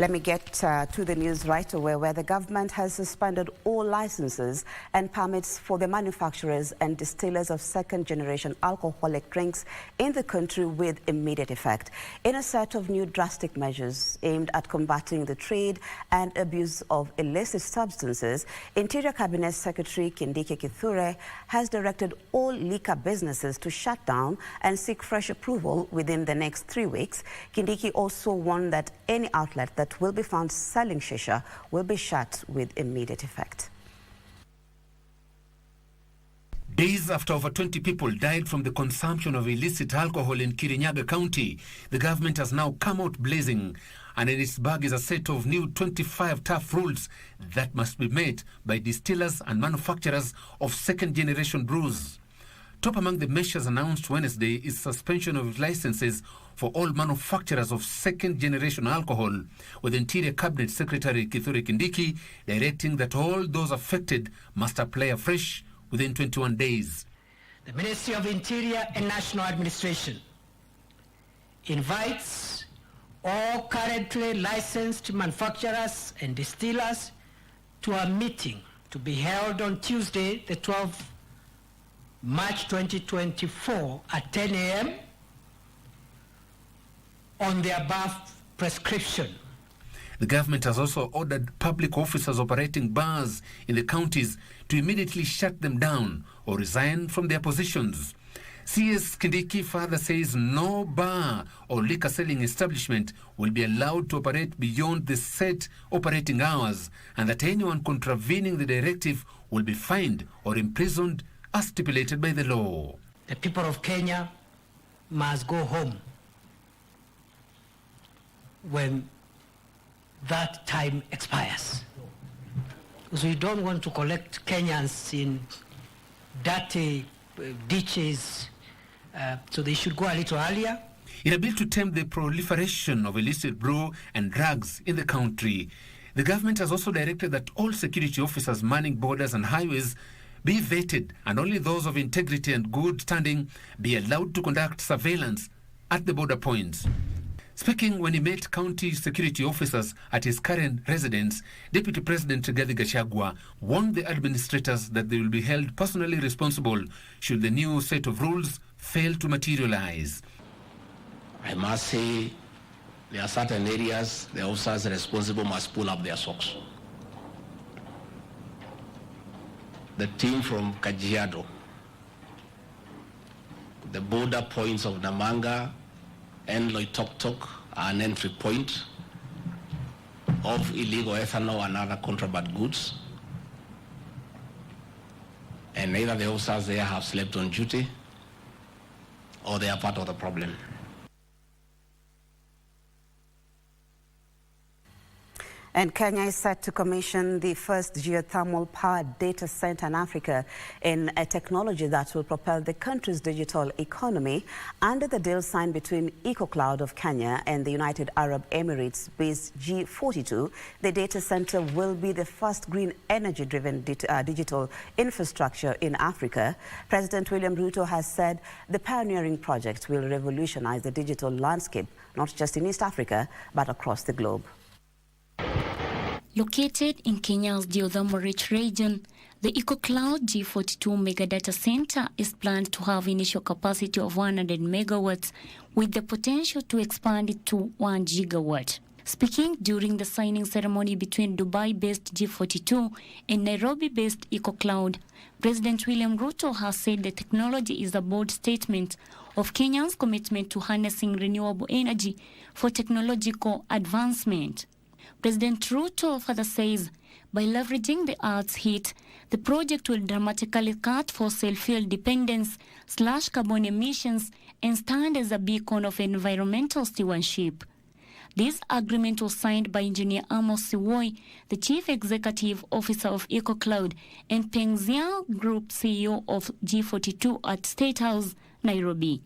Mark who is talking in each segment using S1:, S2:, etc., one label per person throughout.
S1: Let me get to the news right away, where the government has suspended all licenses and permits for the manufacturers and distillers of second-generation alcoholic drinks in the country with immediate effect, in a set of new drastic measures aimed at combating the trade and abuse of illicit substances. Interior Cabinet Secretary Kindiki Kithure has directed all liquor businesses to shut down and seek fresh approval within the next 3 weeks. Kindiki also warned that any outlet that will be found selling shisha will be shut with immediate effect.
S2: Days after over 20 people died from the consumption of illicit alcohol in Kirinyaga County, the government has now come out blazing, and in its bag is a set of new 25 tough rules that must be met by distillers and manufacturers of second-generation brews. Top among the measures announced Wednesday is suspension of licenses for all manufacturers of second-generation alcohol, with Interior Cabinet Secretary Kithure Kindiki directing that all those affected must apply afresh within 21 days.
S3: The Ministry of Interior and National Administration invites all currently licensed manufacturers and distillers to a meeting to be held on Tuesday, the 12th March 2024 at 10 a.m. on the above prescription.
S2: The government has also ordered public officers operating bars in the counties to immediately shut them down or resign from their positions. CS Kindiki further says no bar or liquor selling establishment will be allowed to operate beyond the set operating hours, and that anyone contravening the directive will be fined or imprisoned as stipulated by the law.
S3: The people of Kenya must go home when that time expires, because we don't want to collect Kenyans in dirty ditches, so they should go a little earlier.
S2: In a bid to tame the proliferation of illicit brew and drugs in the country, the government has also directed that all security officers manning borders and highways be vetted, and only those of integrity and good standing be allowed to conduct surveillance at the border points. Speaking when he met county security officers at his current residence, Deputy President Rigathi Gachagua warned the administrators that they will be held personally responsible should the new set of rules fail to materialize.
S4: I must say there are certain areas the officers responsible must pull up their socks. The team from Kajiado, the border points of Namanga and Loitoktok are an entry point of illegal ethanol and other contraband goods. And neither the officers there have slept on duty or they are part of the problem.
S1: And Kenya is set to commission the first geothermal power data center in Africa, in a technology that will propel the country's digital economy. Under the deal signed between EcoCloud of Kenya and the United Arab Emirates-based G42, the data center will be the first green energy-driven digital infrastructure in Africa. President William Ruto has said the pioneering project will revolutionize the digital landscape, not just in East Africa, but across the globe.
S5: Located in Kenya's geothermal-rich region, the EcoCloud G42 mega data center is planned to have initial capacity of 100 megawatts with the potential to expand it to 1 gigawatt. Speaking during the signing ceremony between Dubai-based G42 and Nairobi-based EcoCloud, President William Ruto has said the technology is a bold statement of Kenya's commitment to harnessing renewable energy for technological advancement. President Ruto further says, by leveraging the Earth's heat, the project will dramatically cut fossil fuel dependence, slash carbon emissions, and stand as a beacon of environmental stewardship. This agreement was signed by Engineer Amos Siwoi, the Chief Executive Officer of EcoCloud, and Peng Xiao Group CEO of G42 at State House, Nairobi.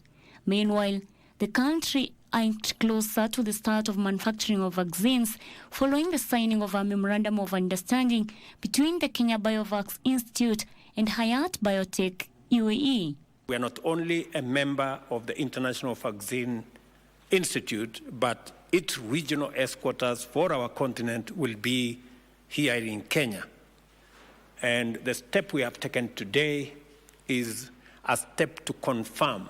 S5: Meanwhile, the country inched closer to the start of manufacturing of vaccines following the signing of a memorandum of understanding between the Kenya Biovax Institute and Hayat Biotech UAE.
S6: We are not only a member of the International Vaccine institute, but its regional headquarters for our continent will be here in Kenya. And the step we have taken today is a step to confirm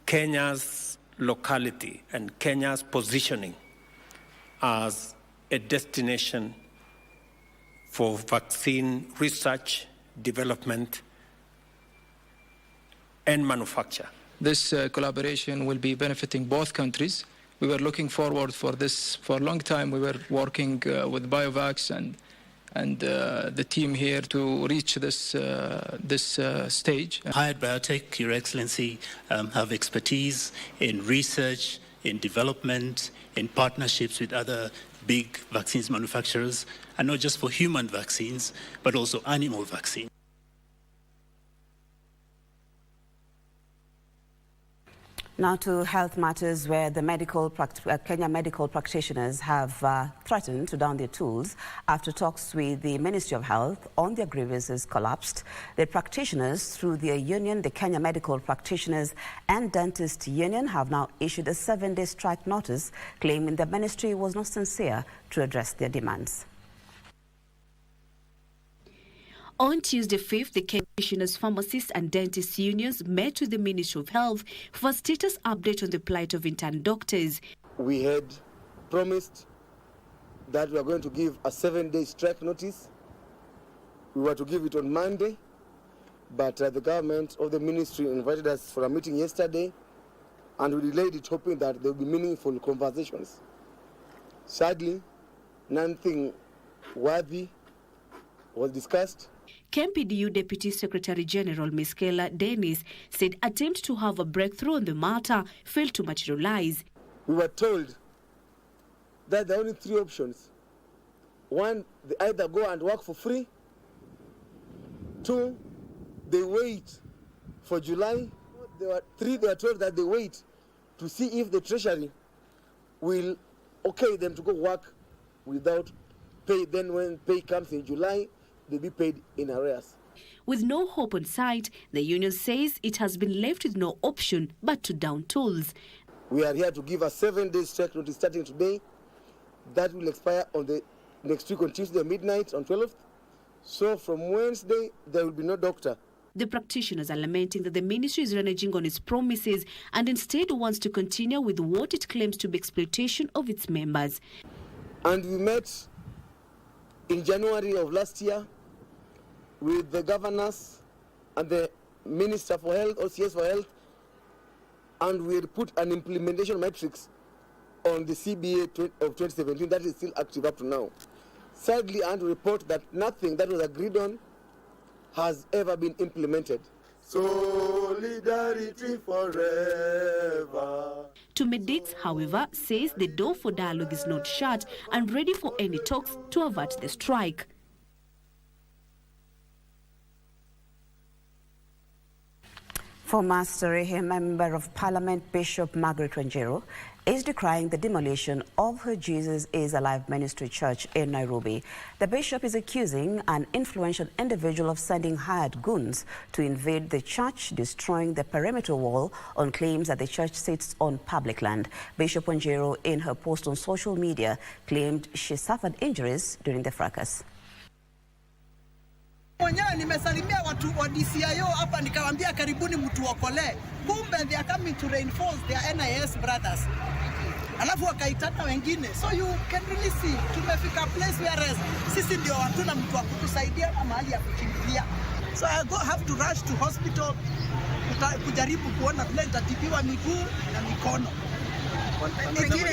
S6: Kenya's locality and Kenya's positioning as a destination for vaccine research, development, and manufacture.
S7: This collaboration will be benefiting both countries. We were looking forward for this for a long time. We were working with BioVax and the team here to reach this stage.
S8: Hired Biotech, Your Excellency, have expertise in research, in development, in partnerships with other big vaccines manufacturers, and not just for human vaccines, but also animal vaccines.
S1: Now to health matters, where the Kenya medical practitioners have threatened to down their tools after talks with the Ministry of Health on their grievances collapsed. The practitioners, through their union, the Kenya Medical Practitioners and Dentist Union, have now issued a 7-day strike notice, claiming the ministry was not sincere to address their demands.
S9: On Tuesday 5th, the Commissioners, Pharmacists and Dentists Unions met with the Ministry of Health for a status update on the plight of intern doctors.
S10: We had promised that we are going to give a 7-day strike notice. We were to give it on Monday, but the government of the ministry invited us for a meeting yesterday, and we delayed it, hoping that there will be meaningful conversations. Sadly, nothing worthy was discussed.
S9: KMPDU Deputy Secretary General Ms. Kela Dennis said attempts to have a breakthrough on the matter failed to materialize.
S10: We were told that there are only 3 options. 1, they either go and work for free. 2, they wait for July. 3, they were told that they wait to see if the Treasury will okay them to go work without pay. Then when pay comes in July, they'll be paid in arrears.
S9: With no hope on sight, the union says it has been left with no option but to down tools.
S10: We are here to give a 7-day strike notice starting today. That will expire on the next week on Tuesday midnight on 12th. So from Wednesday, there will be no doctor.
S9: The practitioners are lamenting that the ministry is reneging on its promises and instead wants to continue with what it claims to be exploitation of its members.
S10: And we met in January of last year with the governors and the Minister for Health, OCS for Health, and we had put an implementation matrix on the CBA of 2017 that is still active up to now. Sadly, I want to report that nothing that was agreed on has ever been implemented. Solidarity forever.
S9: Tumedix, however, says the door for dialogue is not shut and ready for any talks to avert the strike.
S1: Former Surrey Member of Parliament Bishop Margaret Wanjiru is decrying the demolition of her Jesus is Alive Ministry Church in Nairobi. The bishop is accusing an influential individual of sending hired goons to invade the church, destroying the perimeter wall on claims that the church sits on public land. Bishop Wanjiru, in her post on social media, claimed she suffered injuries during the fracas.
S11: Mwenyewe nimesalimia watu wa DCIO hapa nikawaambia karibuni mtu wakole. Kumbe they are coming to reinforce their NIS brothers. Alafu wakaitana wengine. So you can really see tumefika place where sisi ndio hatuna mtu wa kutusaidia na mahali ya kukimbilia. So I have to rush to hospital kujaribu kuona vile nitatibiwa miguu na mikono.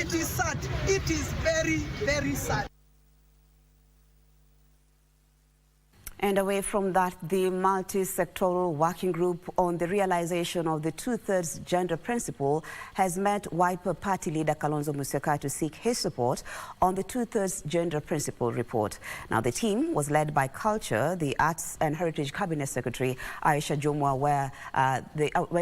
S11: It is sad. It is very, very sad.
S1: And away from that, the multi-sectoral working group on the realization of the 2/3 gender principle has met Wiper Party leader Kalonzo Musyoka to seek his support on the 2/3 gender principle report. Now, the team was led by Culture, the Arts and Heritage Cabinet Secretary Aisha Jumwa, where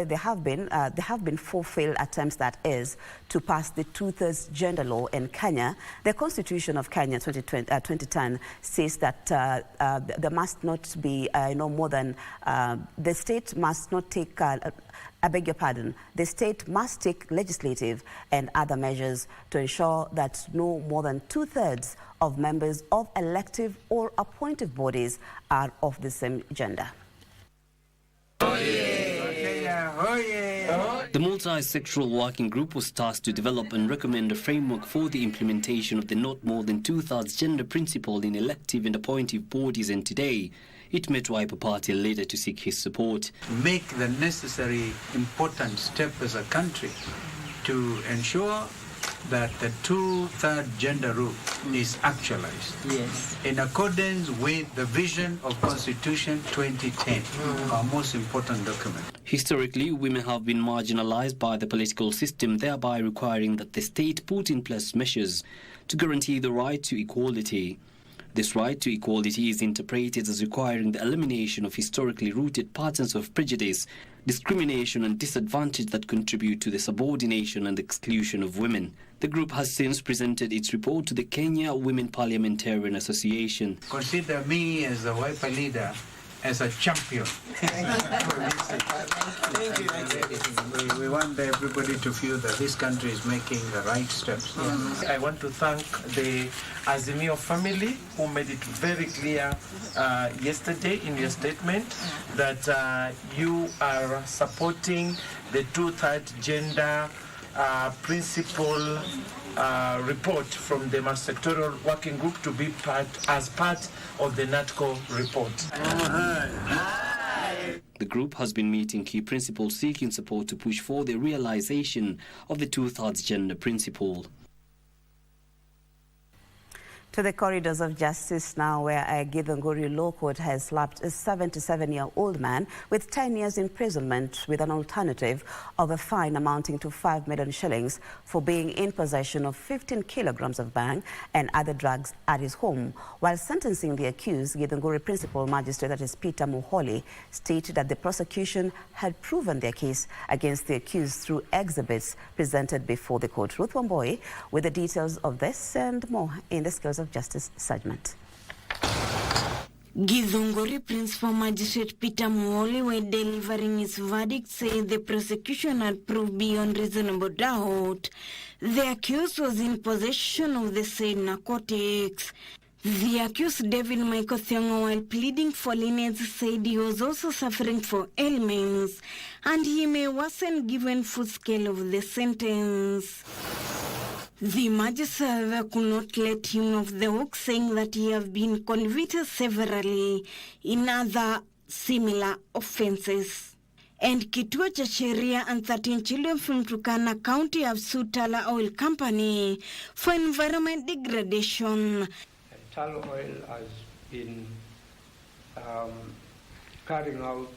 S1: there have been 4 failed attempts, that is, to pass the 2/3 gender law in Kenya. The Constitution of Kenya 2010 says that there must not be more than the state must not take the state must take legislative and other measures to ensure that no more than 2/3 of members of elective or appointive bodies are of the same gender.
S12: The multi-sectoral working group was tasked to develop and recommend a framework for the implementation of the not more than 2/3 gender principle in elective and appointive bodies, and today it met Wiper Party leader to seek his support.
S13: Make the necessary important step as a country to ensure that the 2/3 gender rule is actualized in accordance with the vision of Constitution 2010, our most important document.
S12: Historically, women have been marginalized by the political system, thereby requiring that the state put in place measures to guarantee the right to equality. This right to equality is interpreted as requiring the elimination of historically rooted patterns of prejudice, discrimination and disadvantage that contribute to the subordination and exclusion of women. The group has since presented its report to the Kenya Women Parliamentarian Association.
S13: Consider me as a Wiper leader as a champion. We want everybody to feel that this country is making the right steps.
S14: I want to thank the Azimio family who made it very clear yesterday in your statement that you are supporting the 2/3 gender principle report from the multi-sectoral working group to be part of the NATCO report.
S12: The group has been meeting key principals seeking support to push for the realization of the 2/3 gender principle.
S1: To the corridors of justice now, where a Githunguri Law Court has slapped a 77-year-old man with 10 years imprisonment with an alternative of a fine amounting to 5 million shillings for being in possession of 15 kilograms of bang and other drugs at his home. While sentencing the accused, Githunguri Principal Magistrate, that is Peter Muholi, stated that the prosecution had proven their case against the accused through exhibits presented before the court. Ruth Wamboi with the details of this and more in the Skills of Justice segment.
S15: Githunguri Principal Magistrate Peter Muholi, while delivering his verdict, said the prosecution had proved beyond reasonable doubt the accused was in possession of the said narcotics. The accused, David Michael Thiongo, while pleading for leniency, said he was also suffering from ailments and he may wasn't given full scale of the sentence. The magistrate could not let him off the hook, saying that he has been convicted severally in other similar offences. And Kituo cha Sheria and 13 children from Turkana County have sued Tala Oil Company for environment degradation.
S16: Tala Oil has been carrying out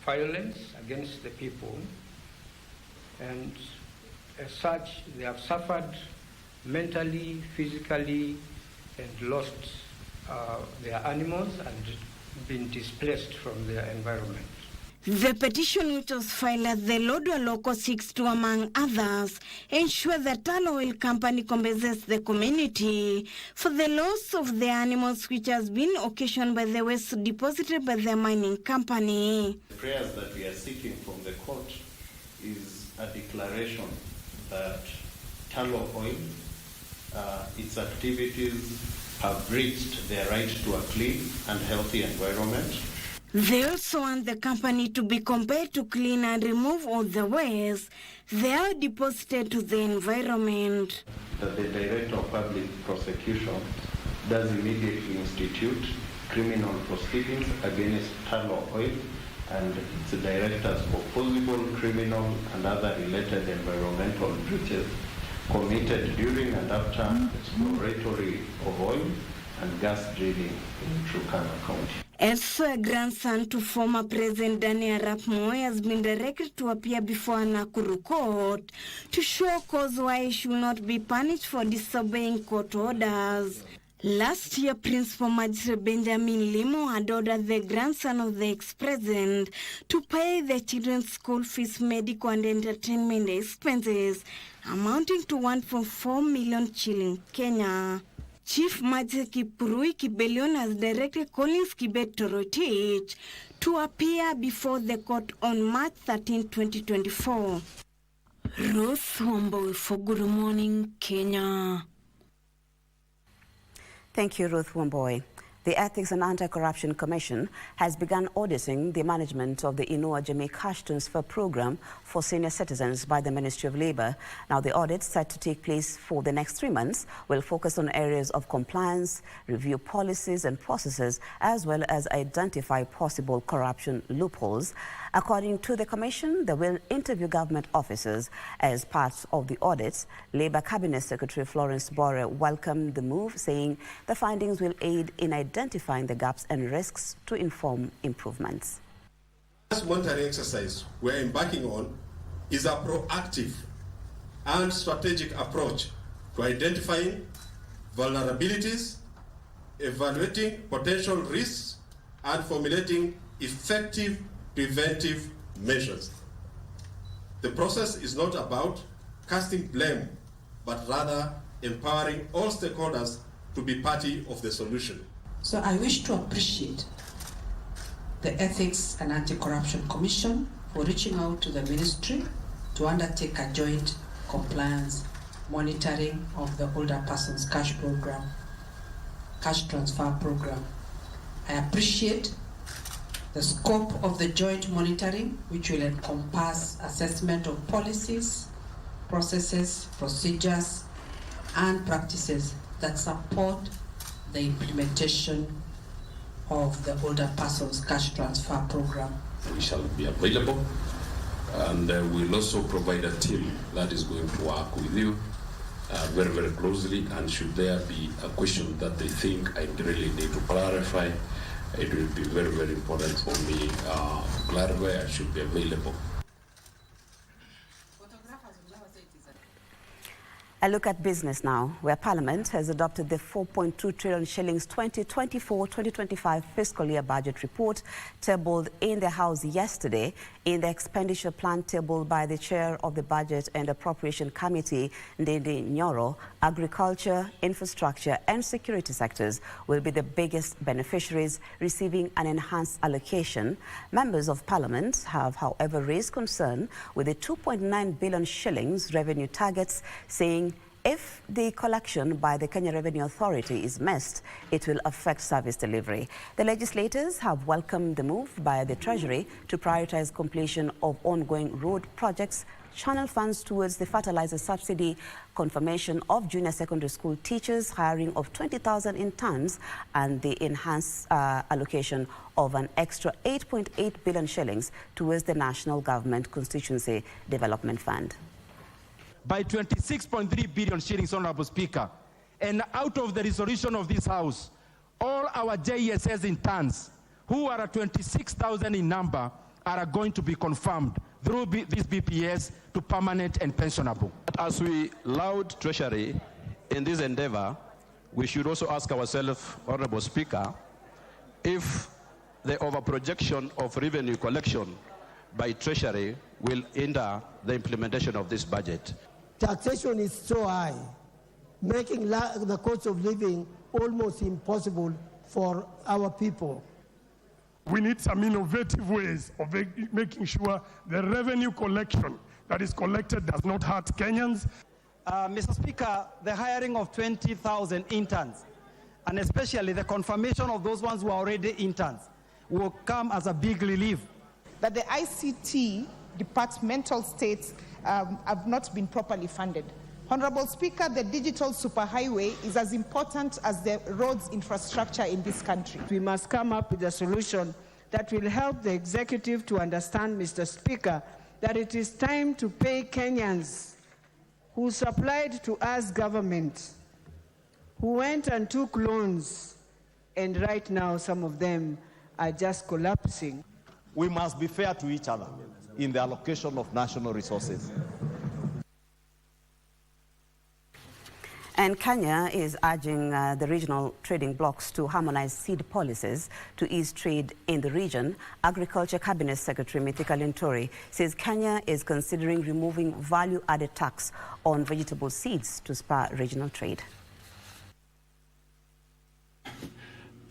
S16: violence against the people, and as such, they have suffered mentally, physically, and lost their animals and been displaced from their environment.
S15: The petition, which was filed at the Lodwar Local, seeks to, among others, ensure that Tala Oil Company compensates the community for the loss of the animals which has been occasioned by the waste deposited by the mining company.
S17: The prayers that we are seeking from the court is a declaration that Tala Oil, its activities have breached their right to a clean and healthy environment.
S15: They also want the company to be compelled to clean and remove all the waste they are deposited to the environment.
S17: That the Director of Public Prosecution does immediately institute criminal proceedings against Tala Oil and its directors for possible criminal and other related environmental breaches committed during and after exploratory of oil and gas drilling in Turkana County.
S15: Also, a grandson to former President Daniel Arap Moi has been directed to appear before a Nakuru court to show cause why he should not be punished for disobeying court orders. Last year, Principal Magistrate Benjamin Limo had ordered the grandson of the ex-president to pay the children's school fees, medical and entertainment expenses amounting to 1.4 million shillings Kenya. Chief Magistrate Kiprui Kibelion has directed Collins Kibet Torotich to appear before the court on March 13, 2024. Ruth Wambo for Good Morning, Kenya.
S1: Thank you, Ruth Wamboy. The Ethics and Anti-Corruption Commission has begun auditing the management of the Inua Jamii Cash Transfer Program for senior citizens by the Ministry of Labour. Now, the audit, set to take place for the next 3 months, will focus on areas of compliance, review policies and processes, as well as identify possible corruption loopholes. According to the Commission, they will interview government officers as part of the audit. Labour Cabinet Secretary Florence Bore welcomed the move, saying the findings will aid in identifying the gaps and risks to inform improvements.
S18: This monitoring exercise we're embarking on is a proactive and strategic approach to identifying vulnerabilities, evaluating potential risks, and formulating effective preventive measures. The process is not about casting blame, but rather empowering all stakeholders to be party of the solution.
S19: So I wish to appreciate the Ethics and Anti-Corruption Commission for reaching out to the ministry to undertake a joint compliance monitoring of the older persons cash transfer program. I appreciate the scope of the joint monitoring, which will encompass assessment of policies, processes, procedures, and practices that support the implementation of the older persons cash transfer program.
S20: We shall be available, and we'll also provide a team that is going to work with you very, very closely, and should there be a question that they think I really need to clarify, it will be very, very important for me to clarify. I should be available.
S1: A look at business now, where Parliament has adopted the 4.2 trillion shillings 2024-2025 fiscal year budget report tabled in the House yesterday. In the expenditure plan tabled by the Chair of the Budget and Appropriation Committee, Ndindi Nyoro, agriculture, infrastructure and security sectors will be the biggest beneficiaries, receiving an enhanced allocation. Members of Parliament have, however, raised concern with the 2.9 billion shillings revenue targets, saying if the collection by the Kenya Revenue Authority is missed, it will affect service delivery. The legislators have welcomed the move by the Treasury to prioritize completion of ongoing road projects, channel funds towards the fertilizer subsidy, confirmation of junior secondary school teachers, hiring of 20,000 interns, and the enhanced allocation of an extra 8.8 billion shillings towards the National Government Constituency Development Fund.
S21: By 26.3 billion shillings, Honorable Speaker. And out of the resolution of this House, all our JSS interns, who are 26,000 in number, are going to be confirmed through this BPS to permanent and pensionable.
S22: As we laud Treasury in this endeavor, we should also ask ourselves, Honorable Speaker, if the overprojection of revenue collection by Treasury will hinder the implementation of this budget.
S23: Taxation is so high, making the cost of living almost impossible for our people.
S24: We need some innovative ways of making sure the revenue collection that is collected does not hurt Kenyans.
S25: Mr. Speaker, the hiring of 20,000 interns, and especially the confirmation of those ones who are already interns, will come as a big relief.
S26: That the ICT departmental states have not been properly funded. Honorable Speaker, the digital superhighway is as important as the roads infrastructure in this country.
S27: We must come up with a solution that will help the executive to understand, Mr. Speaker, that it is time to pay Kenyans who supplied to us government, who went and took loans, and right now some of them are just collapsing.
S28: We must be fair to each other in the allocation of national resources.
S1: And Kenya is urging the regional trading blocs to harmonize seed policies to ease trade in the region. Agriculture Cabinet Secretary Mithika Lintori says Kenya is considering removing value-added tax on vegetable seeds to spur regional trade.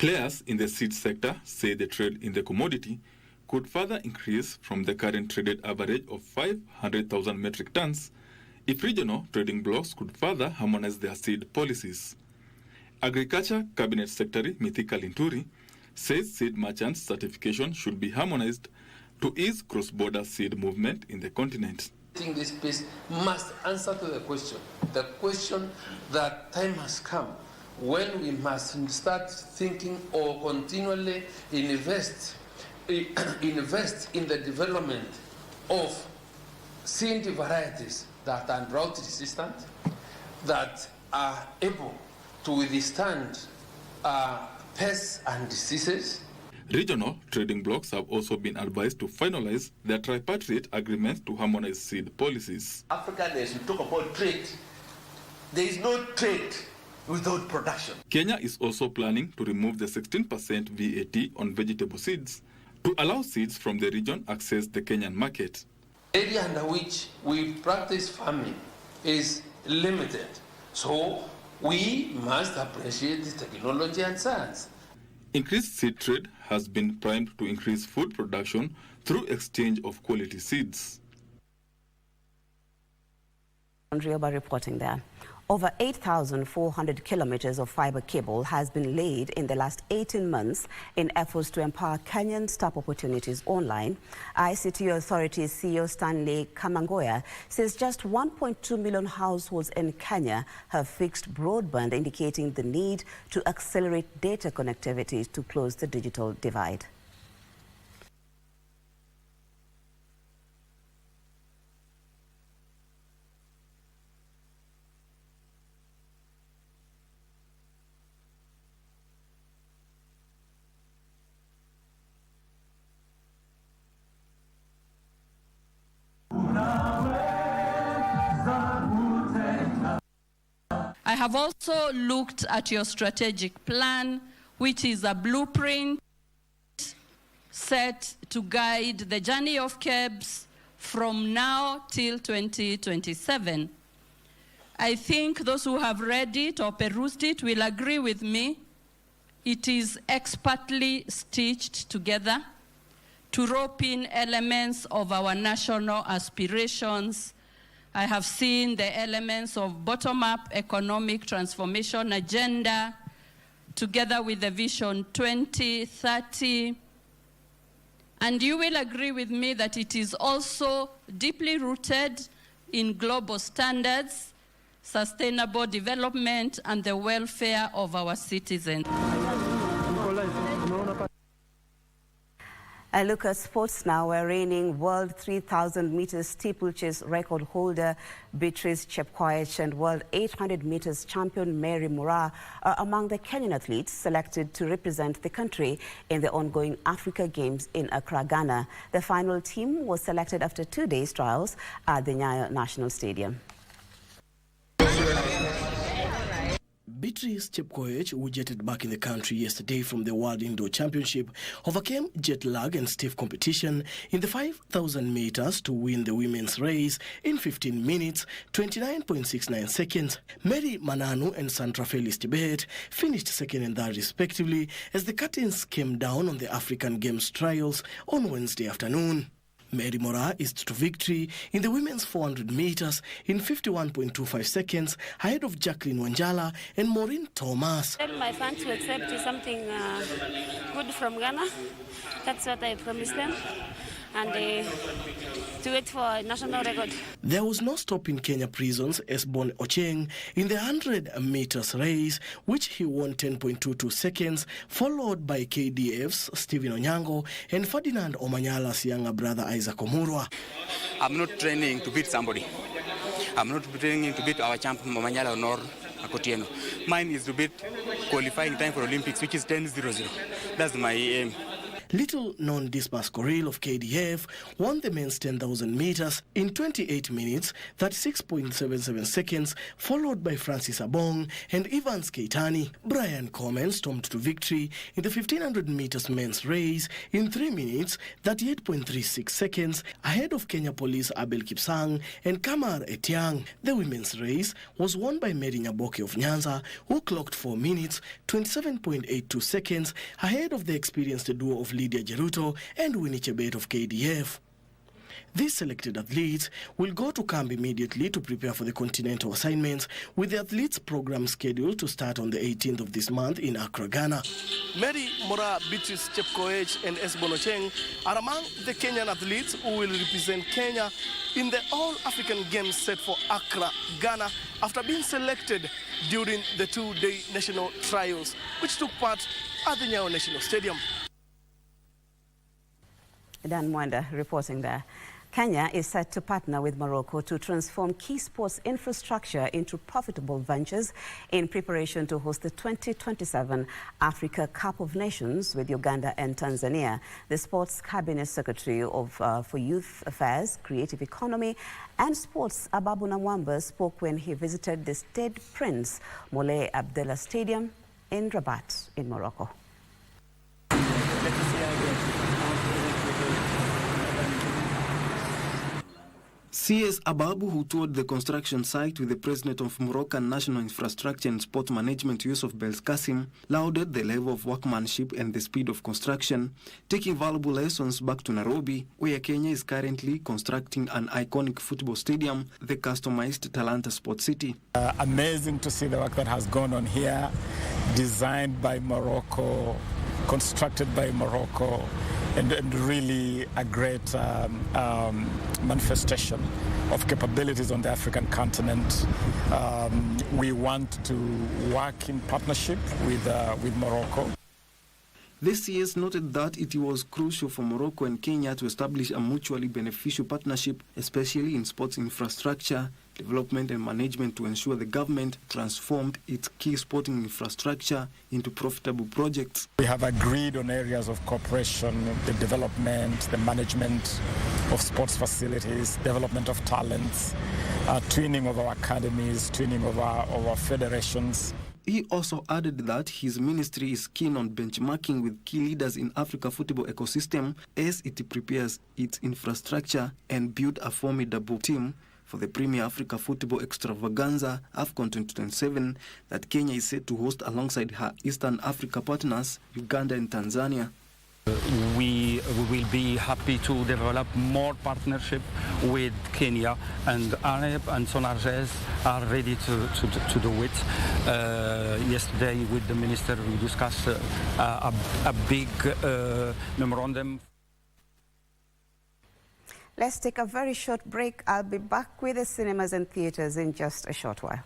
S2: Players in the seed sector say the trade in the commodity could further increase from the current traded average of 500,000 metric tons if regional trading blocs could further harmonize their seed policies. Agriculture Cabinet Secretary Mithika Linturi says seed merchants' certification should be harmonized to ease cross-border seed movement in the continent.
S3: I think this piece must answer to the question that time has come when we must start thinking or continually invest in the development of seed varieties that are drought resistant, that are able to withstand pests and diseases.
S2: Regional trading blocs have also been advised to finalize their tripartite agreements to harmonize seed policies.
S3: Africa, as you talk about trade, there is no trade without production.
S2: Kenya is also planning to remove the 16% VAT on vegetable seeds to allow seeds from the region access the Kenyan market.
S3: The area under which we practice farming is limited, so we must appreciate the technology and science.
S2: Increased seed trade has been primed to increase food production through exchange of quality seeds.
S1: Rioba reporting there. Over 8,400 kilometers of fiber cable has been laid in the last 18 months in efforts to empower Kenyans tap opportunities online. ICT Authority CEO Stanley Kamangoya says just 1.2 million households in Kenya have fixed broadband, indicating the need to accelerate data connectivity to close the digital divide.
S4: I have also looked at your strategic plan, which is a blueprint set to guide the journey of KEBS from now till 2027. I think those who have read it or perused it will agree with me. It is expertly stitched together to rope in elements of our national aspirations. I have seen the elements of bottom-up economic transformation agenda together with the Vision 2030. And you will agree with me that it is also deeply rooted in global standards, sustainable development, and the welfare of our citizens.
S1: A look at sports now, where reigning world 3,000 meters steeplechase record holder Beatrice Chepkoech and world 800 meters champion Mary Moraa are among the Kenyan athletes selected to represent the country in the ongoing Africa Games in Accra, Ghana. The final team was selected after 2 days trials at the Nyayo National Stadium.
S5: Beatrice Chepkoech, who jetted back in the country yesterday from the World Indoor Championship, overcame jet lag and stiff competition in the 5,000 meters to win the women's race in 15 minutes, 29.69 seconds. Mary Mananu and Sandra Felis Tibet finished second and third respectively as the curtains came down on the African Games trials on Wednesday afternoon. Mary Moraa is to victory in the women's 400 meters in 51.25 seconds ahead of Jacqueline Wanjala and Maureen Thomas.
S6: My fans to accept something good from Ghana. That's what I promised them. And to wait for a national record. There
S5: was no stop in Kenya prisons as Bon Ocheng in the 100 meters race, which he won 10.22 seconds, followed by KDF's Stephen Onyango and Ferdinand Omanyala's younger brother Isaac Omurwa.
S7: I'm not training to beat somebody. I'm not training to beat our champion Omanyala nor Akotieno. Mine is to beat qualifying time for Olympics, which is 10:00. That's my aim.
S5: Little-known Dismas Coril of KDF won the men's 10,000 meters in 28 minutes, 36.77 seconds, followed by Francis Abong and Evans Keitani. Brian Coleman stormed to victory in the 1500 meters men's race in 3 minutes, 38.36 seconds, ahead of Kenya Police Abel Kipsang and Kamar Etiang. The women's race was won by Mary Nyaboke of Nyanza, who clocked 4 minutes, 27.82 seconds, ahead of the experienced duo of Lydia Jeruto and Winnie Chebet of KDF. These selected athletes will go to camp immediately to prepare for the continental assignments, with the athletes' program scheduled to start on the 18th of this month in Accra, Ghana.
S8: Mary Mora, Beatrice Chepkoech and Esbono Cheng are among the Kenyan athletes who will represent Kenya in the All-African Games set for Accra, Ghana, after being selected during the 2-day national trials, which took part at the Nyayo National Stadium.
S1: Dan Mwanda reporting there. Kenya is set to partner with Morocco to transform key sports infrastructure into profitable ventures in preparation to host the 2027 Africa Cup of Nations with Uganda and Tanzania. The Sports Cabinet Secretary for Youth Affairs, Creative Economy and Sports, Ababu Namwamba, spoke when he visited the Stade Prince Moulay Abdallah Stadium in Rabat in Morocco.
S9: CS Ababu, who toured the construction site with the president of Moroccan National Infrastructure and Sport Management, Yusuf Belkacem, lauded the level of workmanship and the speed of construction, taking valuable lessons back to Nairobi, where Kenya is currently constructing an iconic football stadium, the customized Talanta Sports City.
S10: Amazing to see the work that has gone on here, designed by Morocco, constructed by Morocco, and really a great manifestation of capabilities on the African continent. We want to work in partnership with Morocco.
S9: The CS noted that it was crucial for Morocco and Kenya to establish a mutually beneficial partnership, especially in sports infrastructure, development and management, to ensure the government transformed its key sporting infrastructure into profitable projects.
S10: We have agreed on areas of cooperation, the development, the management of sports facilities, development of talents, twinning of our academies, twinning of our federations.
S9: He also added that his ministry is keen on benchmarking with key leaders in Africa football ecosystem as it prepares its infrastructure and build a formidable team for the Premier Africa Football Extravaganza AFCON 2027 that Kenya is set to host alongside her Eastern Africa partners, Uganda and Tanzania.
S11: We will be happy to develop more partnership with Kenya, and Arab and Sonarges are ready to do it. Yesterday with the minister we discussed a big memorandum.
S1: Let's take a very short break. I'll be back with the cinemas and theatres in just a short while.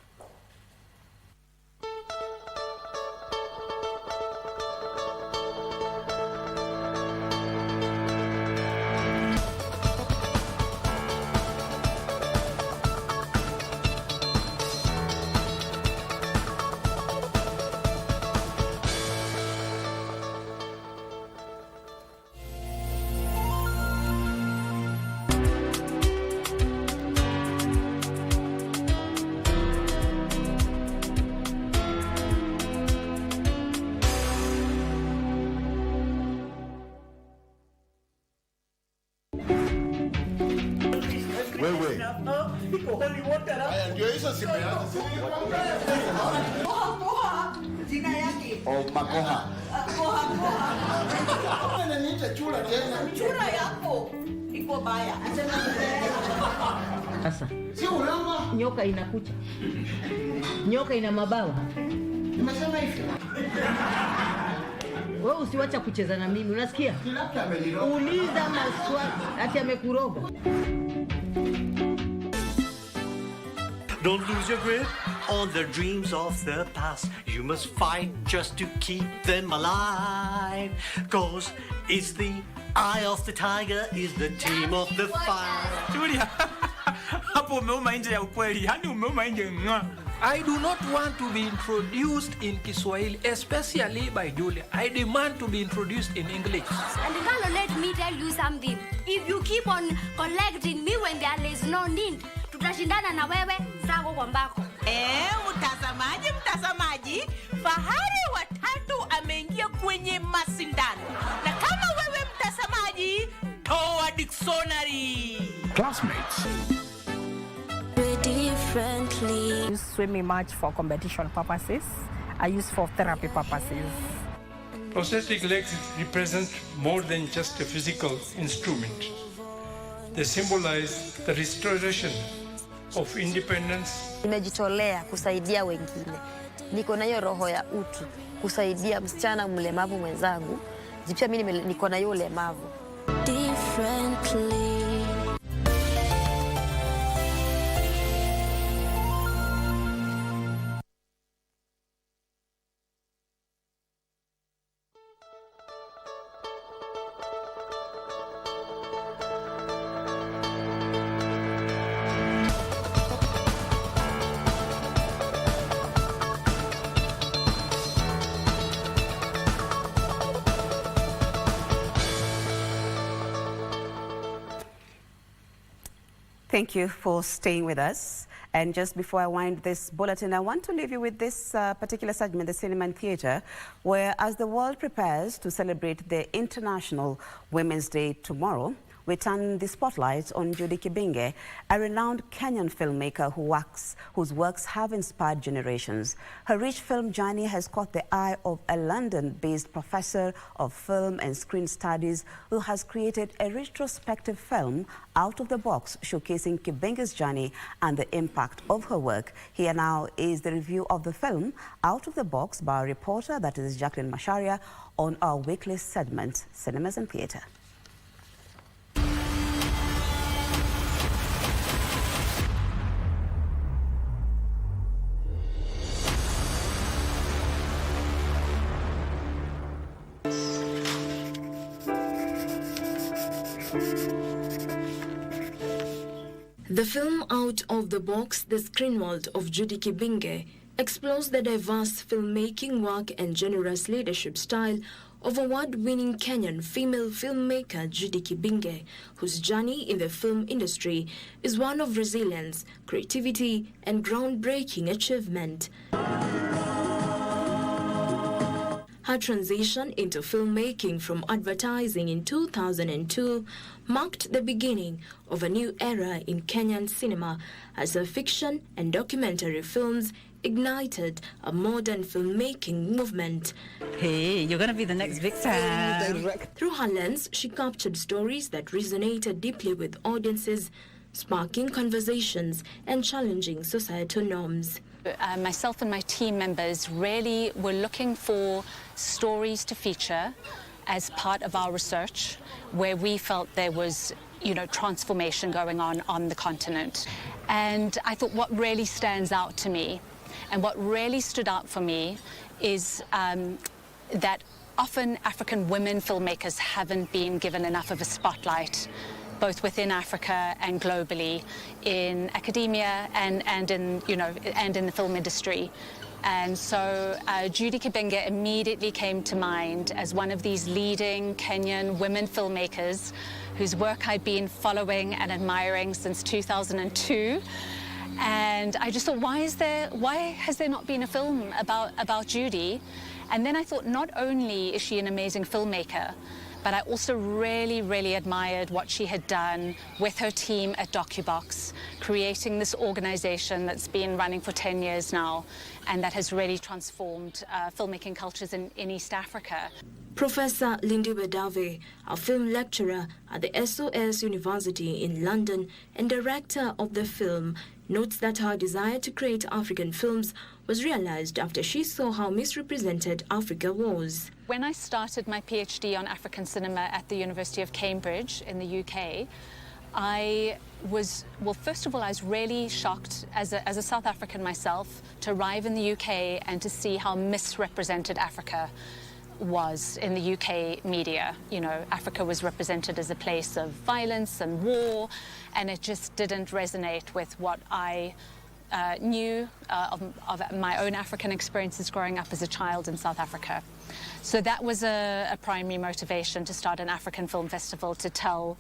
S12: Sasa nyoka inakucha, nyoka ina mabawa. Nimesema hivi. Wewe usiwacha kucheza na mimi, unasikia? Uliza maswali, ati amekuroga.
S13: Don't lose your grip on the dreams of the past. You must fight just to keep them alive. 'Cause it's the eye of the tiger, is the team of the fire.
S14: Julia, hapo umeuma nje ya ukweli. Yaani umeuma nje ng'a. I do not want to be introduced in Kiswahili, especially by Julia. I demand to be introduced in English.
S15: And Carlo, let me tell you something. If you keep on collecting me when there is no need, tutashindana na wewe sako kwa mbako.
S16: Mtazamaji, fahari watatu ameingia kwenye masindano. Na kama wewe mtazamaji, toa dictionary.
S17: Classmates.
S18: Differently. I use swimming much for competition purposes. I use for therapy purposes.
S19: Prosthetic legs represent more than just a physical instrument. They symbolize the restoration of independence.
S20: Nimejitolea kusaidia wengine. Niko na hiyo roho ya utu, kusaidia msichana mlemavu mwenzangu. Pia mimi niko na hiyo ulemavu. Differently.
S1: Thank you for staying with us. And just before I wind this bulletin, I want to leave you with this particular segment, the Cinema and Theatre, where as the world prepares to celebrate the International Women's Day tomorrow, we turn the spotlight on Judy Kibinge, a renowned Kenyan filmmaker whose works have inspired generations. Her rich film journey has caught the eye of a London-based professor of film and screen studies who has created a retrospective film, Out of the Box, showcasing Kibinge's journey and the impact of her work. Here now is the review of the film, Out of the Box, by our reporter, that is Jacqueline Masharia, on our weekly segment, Cinemas and Theatre.
S21: The film Out of the Box, The Screen World of Judy Kibinge, explores the diverse filmmaking work and generous leadership style of award-winning Kenyan female filmmaker Judy Kibinge, whose journey in the film industry is one of resilience, creativity, and groundbreaking achievement. Her transition into filmmaking from advertising in 2002 marked the beginning of a new era in Kenyan cinema as her fiction and documentary films ignited a modern filmmaking movement.
S29: Hey, you're going to be the next big star.
S21: Through her lens, she captured stories that resonated deeply with audiences, sparking conversations and challenging societal norms.
S30: Myself and my team members really were looking for stories to feature as part of our research where we felt there was, transformation going on the continent. And I thought what really stands out to me and what really stood out for me is that often African women filmmakers haven't been given enough of a spotlight, both within Africa and globally, in academia and in the film industry. And so Judy Kibinge immediately came to mind as one of these leading Kenyan women filmmakers whose work I've been following and admiring since 2002. And I just thought, why has there not been a film about Judy? And then I thought, not only is she an amazing filmmaker, but I also really, really admired what she had done with her team at DocuBox, creating this organization that's been running for 10 years now, and that has really transformed filmmaking cultures in East Africa.
S21: Professor Lindy Bedave, a film lecturer at the SOS University in London and director of the film, notes that her desire to create African films was realized after she saw how misrepresented Africa was.
S30: When I started my PhD on African cinema at the University of Cambridge in the UK, first of all, I was really shocked as a South African myself to arrive in the UK and to see how misrepresented Africa was in the UK media. Africa was represented as a place of violence and war, and it just didn't resonate with what I knew of my own African experiences growing up as a child in South Africa. So that was a primary motivation to start an African film festival, to tell,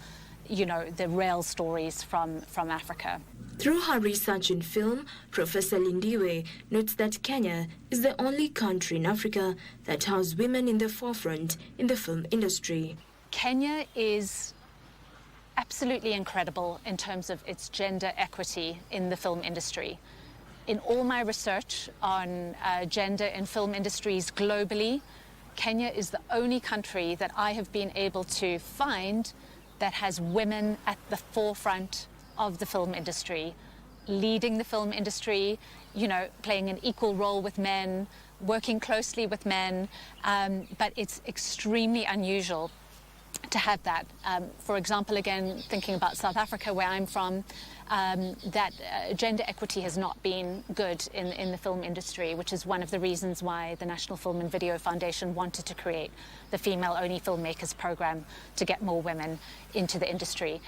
S30: the real stories from Africa.
S21: Through her research in film, Professor Lindiwe notes that Kenya is the only country in Africa that has women in the forefront in the film industry.
S30: Kenya is absolutely incredible in terms of its gender equity in the film industry. In all my research on gender in film industries globally, Kenya is the only country that I have been able to find that has women at the forefront of the film industry, leading the film industry, playing an equal role with men, working closely with men, but it's extremely unusual to have that. For example, again, thinking about South Africa, where I'm from, that gender equity has not been good in the film industry, which is one of the reasons why the National Film and Video Foundation wanted to create the Female-Only Filmmakers Program to get more women into the industry.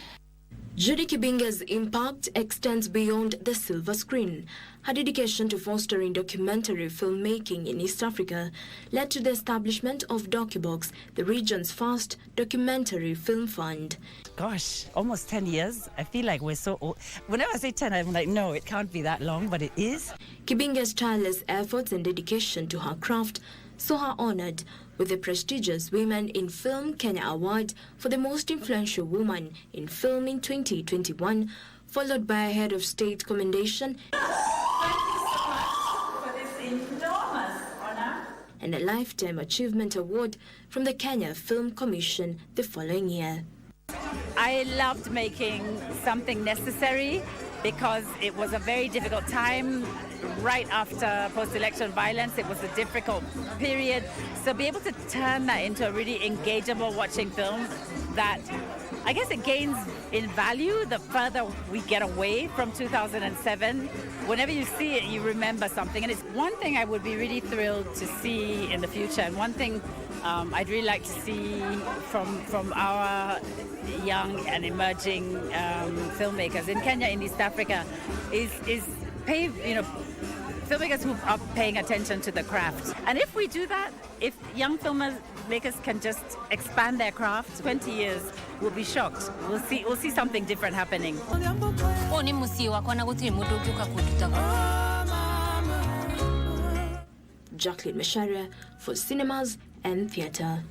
S21: Judy Kibinge's impact extends beyond the silver screen. Her dedication to fostering documentary filmmaking in East Africa led to the establishment of DocuBox, the region's first documentary film fund.
S29: Gosh, almost 10 years. I feel like we're so old. Whenever I say 10, I'm like, no, it can't be that long, but it is.
S21: Kibinge's tireless efforts and dedication to her craft saw her honored with the prestigious Women in Film Kenya Award for the Most Influential Woman in Film in 2021, followed by a Head of State commendation
S29: For this enormous honor.
S21: And a Lifetime Achievement Award from the Kenya Film Commission the following year.
S29: I loved making something necessary because it was a very difficult time right after post-election violence. It was a difficult period. So be able to turn that into a really engageable watching film that I guess it gains in value the further we get away from 2007. Whenever you see it, you remember something. And it's one thing I would be really thrilled to see in the future, and one thing I'd really like to see from our young and emerging filmmakers in Kenya, in East Africa, is filmmakers who are paying attention to the craft. And if we do that, if young filmmakers can just expand their craft, 20 years, we'll be shocked. We'll see something different happening.
S21: Jacqueline Mesharia for Cinemas and Theatre.